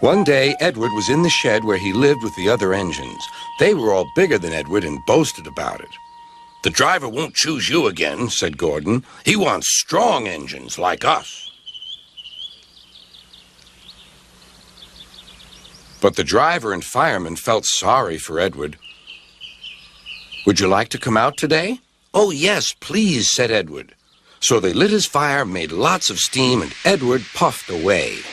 One day, Edward was in the shed where he lived with the other engines. They were all bigger than Edward and boasted about it. "The driver won't choose you again," said Gordon. "He wants strong engines like us." But the driver and fireman felt sorry for Edward. "Would you like to come out today?" "Oh, yes, please," said Edward. So they lit his fire, made lots of steam, and Edward puffed away.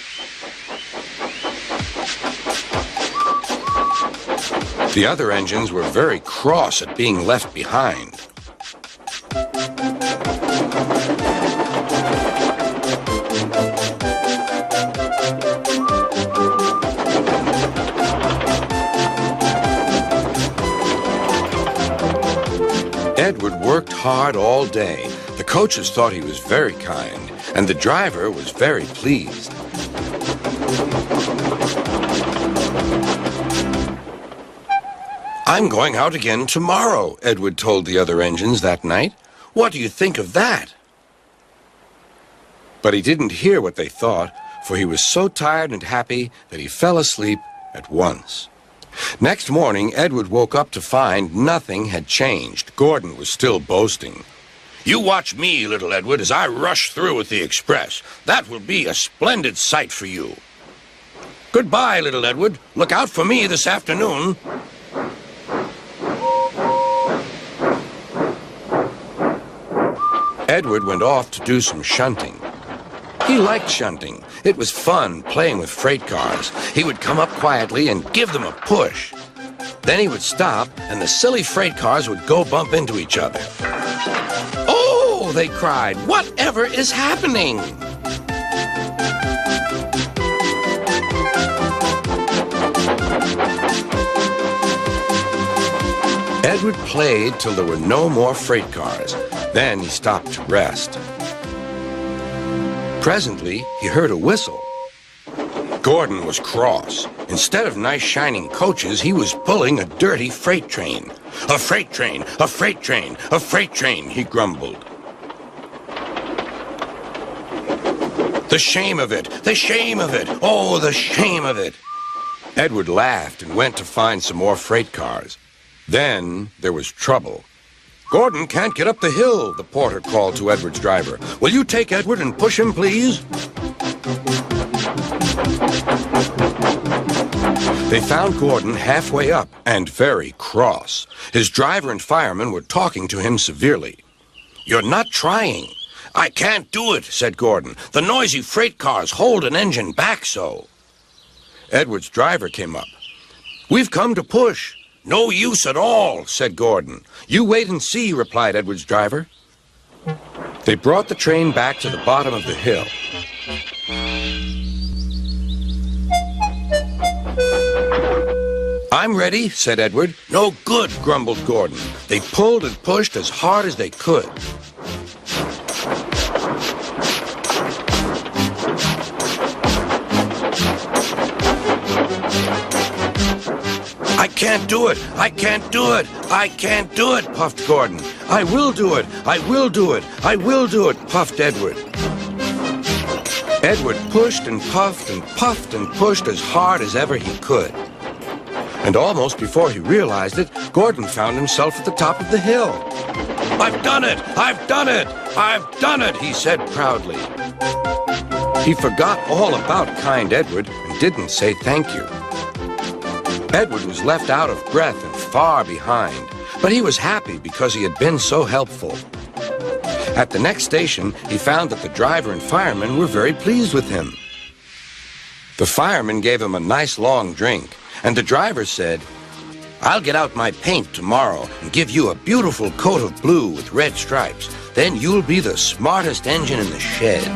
The other engines were very cross at being left behind. Edward worked hard all day. The coaches thought he was very kind, and the driver was very pleased. "I'm going out again tomorrow," Edward told the other engines that night. "What do you think of that?" But he didn't hear what they thought, for he was so tired and happy that he fell asleep at once. Next morning, Edward woke up to find nothing had changed. Gordon was still boasting. "You watch me, little Edward, as I rush through with the express. That will be a splendid sight for you." "Goodbye, little Edward. Look out for me this afternoon." Edward went off to do some shunting. He liked shunting. It was fun playing with freight cars. He would come up quietly and give them a push. Then he would stop, and the silly freight cars would go bump into each other. "Oh!" they cried. "Whatever is happening?" Edward played till there were no more freight cars. Then he stopped to rest. Presently, he heard a whistle. Gordon was cross. Instead of nice shining coaches, he was pulling a dirty freight train. "A freight train, a freight train, a freight train," he grumbled. "The shame of it, the shame of it, oh, the shame of it." Edward laughed and went to find some more freight cars. Then there was trouble. "Gordon can't get up the hill," the porter called to Edward's driver. "Will you take Edward and push him, please?" They found Gordon halfway up and very cross. His driver and fireman were talking to him severely. "You're not trying." "I can't do it," said Gordon. "The noisy freight cars hold an engine back so." Edward's driver came up. "We've come to push." "No use at all," said Gordon. "You wait and see," replied Edward's driver. They brought the train back to the bottom of the hill. "I'm ready," said Edward. "No good," grumbled Gordon. They pulled and pushed as hard as they could. "I can't do it! I can't do it! I can't do it!" puffed Gordon. "I will do it! I will do it! I will do it!" puffed Edward. Edward pushed and puffed and puffed and pushed as hard as ever he could. And almost before he realized it, Gordon found himself at the top of the hill. "I've done it! I've done it! I've done it!" he said proudly. He forgot all about kind Edward and didn't say thank you. Edward was left out of breath and far behind, but he was happy because he had been so helpful. At the next station, he found that the driver and fireman were very pleased with him. The fireman gave him a nice long drink, and the driver said, "I'll get out my paint tomorrow and give you a beautiful coat of blue with red stripes. Then you'll be the smartest engine in the shed."